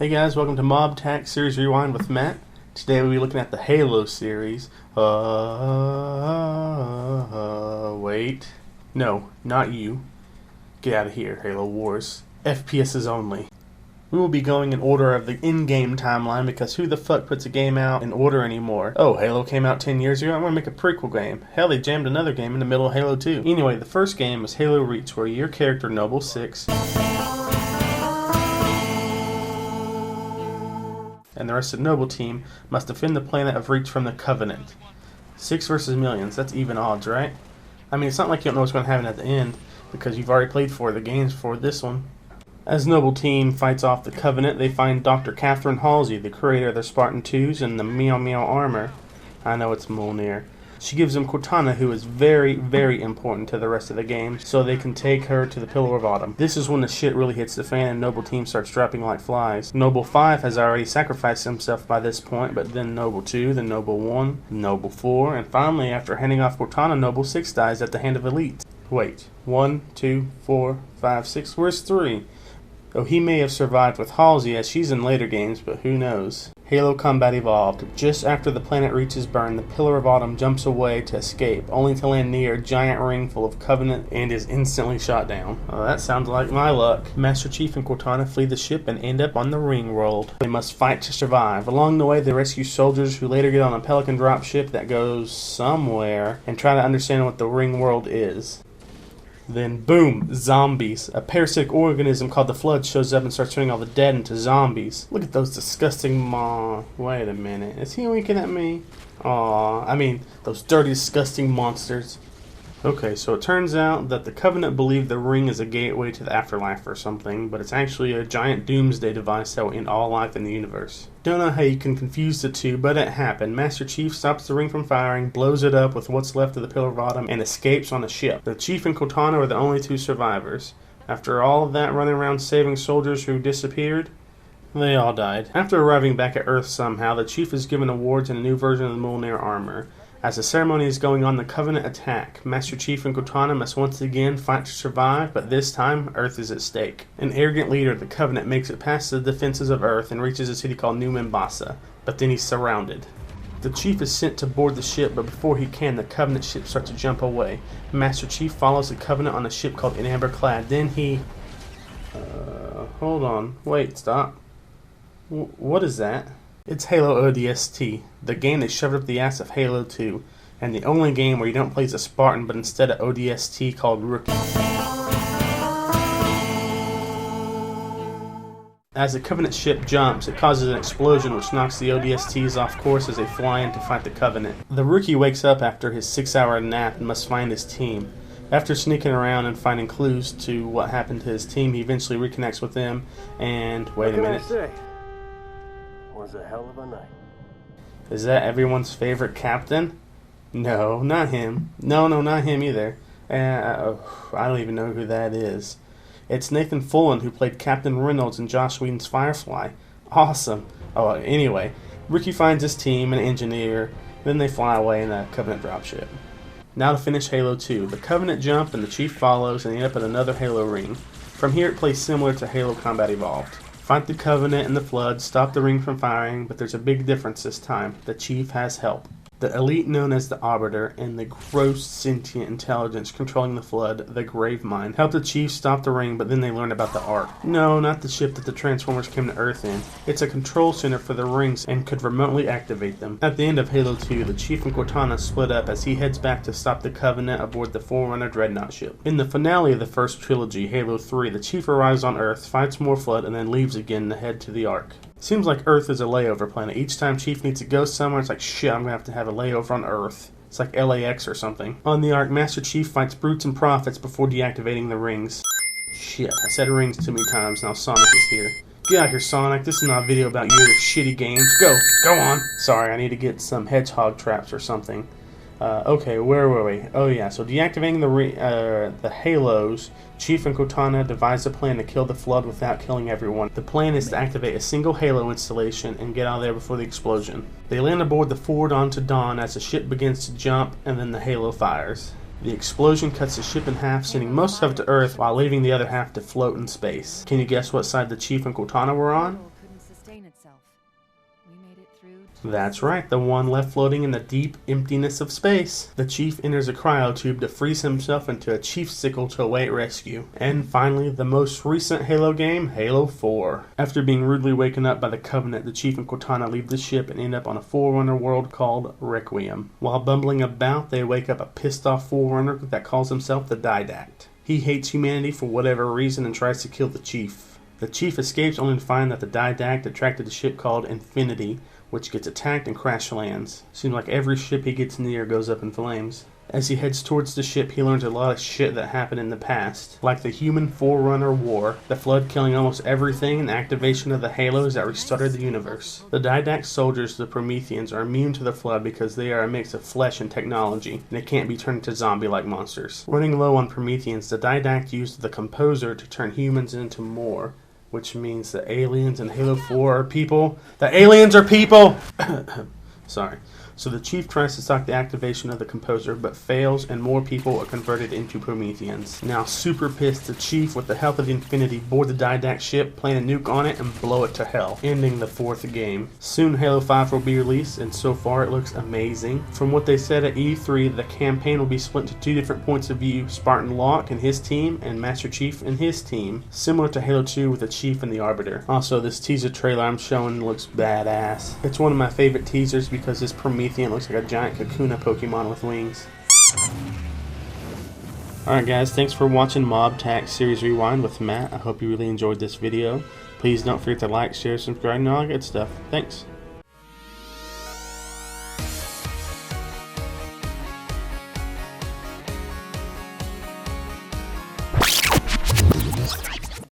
Hey guys, welcome to MobTac Series Rewind with Matt. Today we'll be looking at the Halo series. Wait. No, not you. Get out of here, Halo Wars. FPSs only. We will be going in order of the in-game timeline because who the fuck puts a game out in order anymore? Oh, Halo came out 10 years ago? I'm gonna make a prequel game. Hell, they jammed another game in the middle of Halo 2. Anyway, the first game was Halo Rach, where your character, Noble 6, and the rest of the Noble team must defend the planet of Reach from the Covenant. 6 versus millions, that's even odds, right? I mean, it's not like you don't know what's going to happen at the end, because you've already played 4 of the games for this one. As Noble team fights off the Covenant, they find Dr. Catherine Halsey, the creator of the Spartan 2s and the Meow Meow armor. I know it's Mjolnir. She gives them Cortana, who is very, very important to the rest of the game, so they can take her to the Pillar of Autumn. This is when the shit really hits the fan and Noble team starts dropping like flies. Noble 5 has already sacrificed himself by this point, but then Noble 2, then Noble 1, Noble 4, and finally, after handing off Cortana, Noble 6 dies at the hand of Elite. Wait, 1, 2, 4, 5, 6, where's 3? Oh, he may have survived with Halsey as she's in later games, but who knows. Halo Combat Evolved. Just after the planet reaches burn, the Pillar of Autumn jumps away to escape, only to land near a giant ring full of Covenant and is instantly shot down. Oh, that sounds like my luck. Master Chief and Cortana flee the ship and end up on the ring world. They must fight to survive. Along the way, they rescue soldiers who later get on a Pelican dropship that goes somewhere and try to understand what the ring world is. Then, boom, zombies. A parasitic organism called the Flood shows up and starts turning all the dead into zombies. Look at those disgusting Wait a minute. Is he winking at me? Aw, I mean, those dirty, disgusting monsters. Okay, so it turns out that the Covenant believe the ring is a gateway to the afterlife or something, but it's actually a giant doomsday device that will end all life in the universe. Don't know how you can confuse the two, but it happened. Master Chief stops the ring from firing, blows it up with what's left of the Pillar of Autumn, and escapes on a ship. The Chief and Cortana are the only 2 survivors. After all of that running around saving soldiers who disappeared, they all died. After arriving back at Earth somehow, the Chief is given awards and a new version of the Mjolnir armor. As the ceremony is going on, the Covenant attack. Master Chief and Cortana must once again fight to survive, but this time, Earth is at stake. An arrogant leader of the Covenant makes it past the defenses of Earth and reaches a city called New Mombasa, but then he's surrounded. The Chief is sent to board the ship, but before he can, the Covenant ship starts to jump away. Master Chief follows the Covenant on a ship called Amber Clad. Then he... hold on. Wait, stop. What is that? It's Halo ODST, the game they shoved up the ass of Halo 2, and the only game where you don't play as a Spartan but instead an ODST called Rookie. As the Covenant ship jumps, it causes an explosion which knocks the ODSTs off course as they fly in to fight the Covenant. The Rookie wakes up after his 6-hour nap and must find his team. After sneaking around and finding clues to what happened to his team, he eventually reconnects with them, and wait a minute. Was a hell of a night. Is that everyone's favorite captain? No, not him. No, not him either. I don't even know who that is. It's Nathan Fullen, who played Captain Reynolds in Joss Whedon's Firefly. Awesome. Oh, anyway, Ricky finds his team, an engineer, then they fly away in a Covenant dropship. Now to finish Halo 2. The Covenant jump and the Chief follows and they end up at another Halo ring. From here it plays similar to Halo Combat Evolved. Fight the Covenant and the Flood, stop the ring from firing, but there's a big difference this time. The Chief has help. The elite known as the Arbiter and the gross sentient intelligence controlling the Flood, the Gravemind, help the Chief stop the ring, but then they learn about the Ark. No, not the ship that the Transformers came to Earth in. It's a control center for the rings and could remotely activate them. At the end of Halo 2, the Chief and Cortana split up as he heads back to stop the Covenant aboard the Forerunner Dreadnought ship. In the finale of the first trilogy, Halo 3, the Chief arrives on Earth, fights more Flood, and then leaves again to head to the Ark. Seems like Earth is a layover planet. Each time Chief needs to go somewhere, it's like, shit, I'm going to have a layover on Earth. It's like LAX or something. On the Ark, Master Chief fights brutes and prophets before deactivating the rings. Shit, I said rings too many times, now Sonic is here. Get out here, Sonic. This is not a video about your shitty games. Go on. Sorry, I need to get some hedgehog traps or something. Okay, where were we? Oh yeah, so deactivating the Halos, Chief and Cortana devise a plan to kill the Flood without killing everyone. The plan is to activate a single Halo installation and get out of there before the explosion. They land aboard the Ford onto Dawn as the ship begins to jump and then the Halo fires. The explosion cuts the ship in half, sending most of it to Earth while leaving the other half to float in space. Can you guess what side the Chief and Cortana were on? That's right, the one left floating in the deep emptiness of space. The Chief enters a cryotube to freeze himself into a chief sickle to await rescue. And finally, the most recent Halo game, Halo 4. After being rudely waken up by the Covenant, the Chief and Cortana leave the ship and end up on a Forerunner world called Requiem. While bumbling about, they wake up a pissed off Forerunner that calls himself the Didact. He hates humanity for whatever reason and tries to kill the Chief. The Chief escapes only to find that the Didact attracted a ship called Infinity, which gets attacked and crash lands. Seems like every ship he gets near goes up in flames. As he heads towards the ship, he learns a lot of shit that happened in the past, like the Human Forerunner War, the Flood killing almost everything, and the activation of the Halos that restarted the universe. The Didact soldiers, the Prometheans, are immune to the Flood because they are a mix of flesh and technology, and they can't be turned into zombie-like monsters. Running low on Prometheans, the Didact used the Composer to turn humans into more, which means the aliens in Halo 4 are people. The aliens are people! Sorry. So the Chief tries to stop the activation of the Composer, but fails, and more people are converted into Prometheans. Now super pissed, the Chief, with the help of the Infinity, board the Didact ship, plant a nuke on it, and blow it to hell, ending the 4th game. Soon Halo 5 will be released, and so far it looks amazing. From what they said at E3, the campaign will be split into 2 different points of view, Spartan Locke and his team, and Master Chief and his team, similar to Halo 2 with the Chief and the Arbiter. Also, this teaser trailer I'm showing looks badass. It's one of my favorite teasers because this Promethean looks like a giant Kakuna Pokemon with wings. Alright guys, thanks for watching MobTac Series Rewind with Matt. I hope you really enjoyed this video. Please don't forget to like, share, subscribe, and all that good stuff. Thanks.